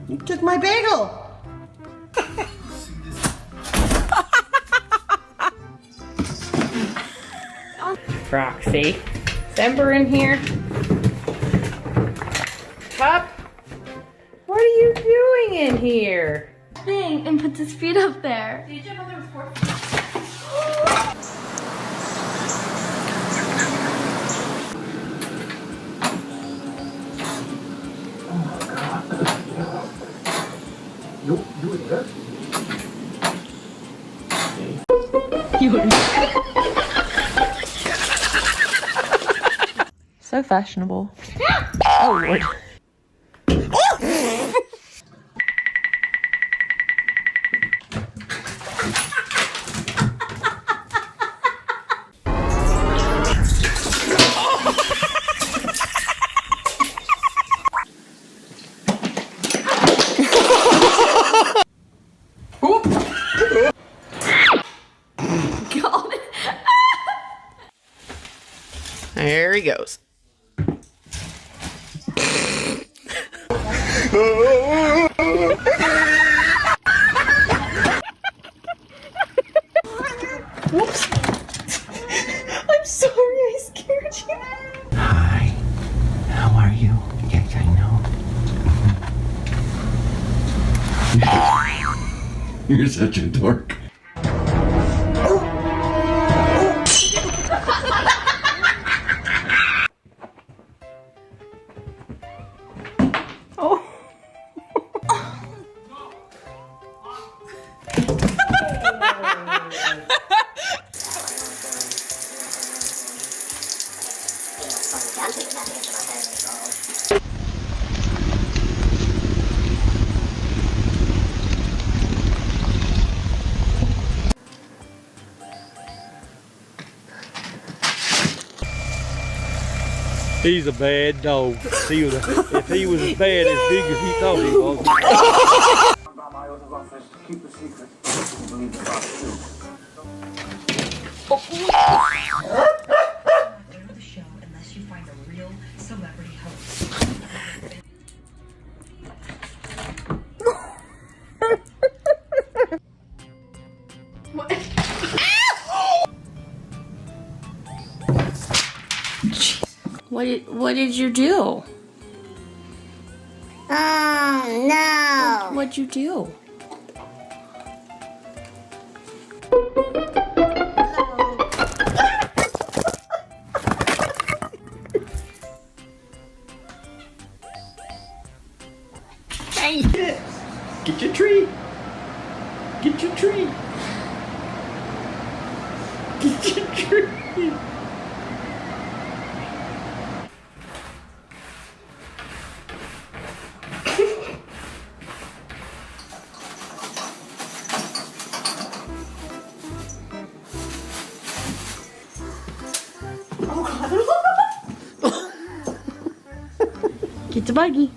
You took my bagel. Roxy, is Ember in here? Pup, what are you doing in here? Thing and puts his feet up there. So fashionable. Oh Lord. There he goes. Whoops. I'm sorry, I scared you. Hi, how are you? Yes, I know. You're such a dork. Oh. He's a bad dog. If he was as bad as big as he thought he was. Keep the secret. Believe the box too. The show unless you find a real celebrity host. What did you do? Oh no! What'd you do? Get your tree. Get your tree. Get your tree. Get the buggy.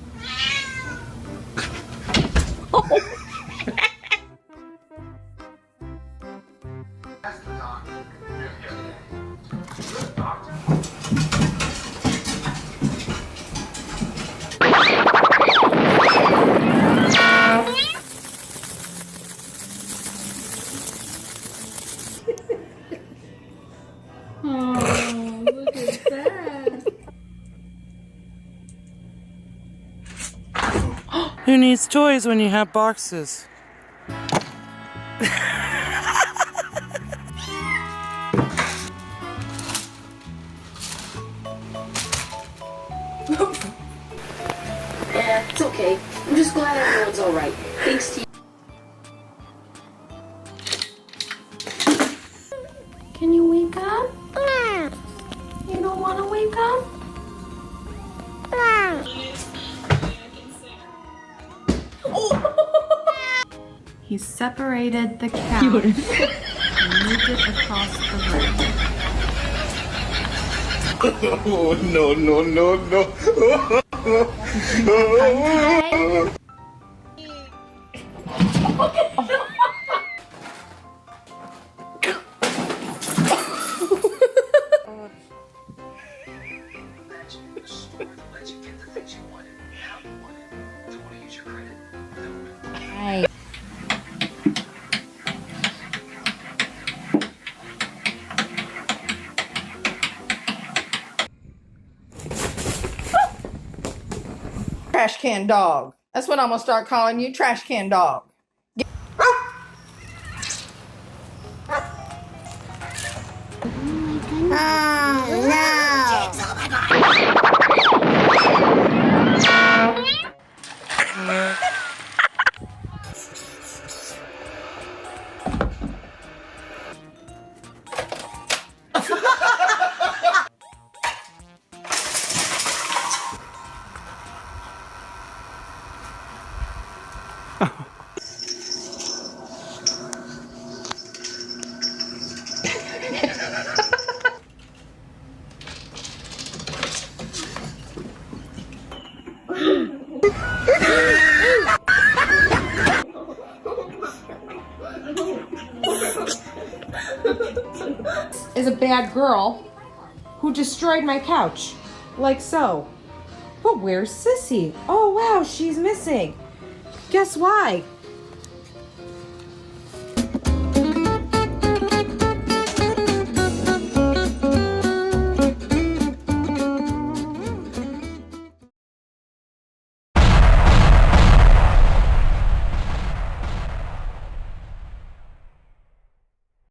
Oh, look at that. Who needs toys when you have boxes? Yeah, it's okay. I'm just glad everyone's alright. Thanks to you. Can you wake up? You don't want to wake up? He separated the couch and moved it across the room. Oh, no, no, no, no. Trash can dog. That's what I'm gonna start calling you, trash can dog. Oh no! Is a bad girl who destroyed my couch, like so. But where's Sissy? Oh wow, she's missing. Guess why?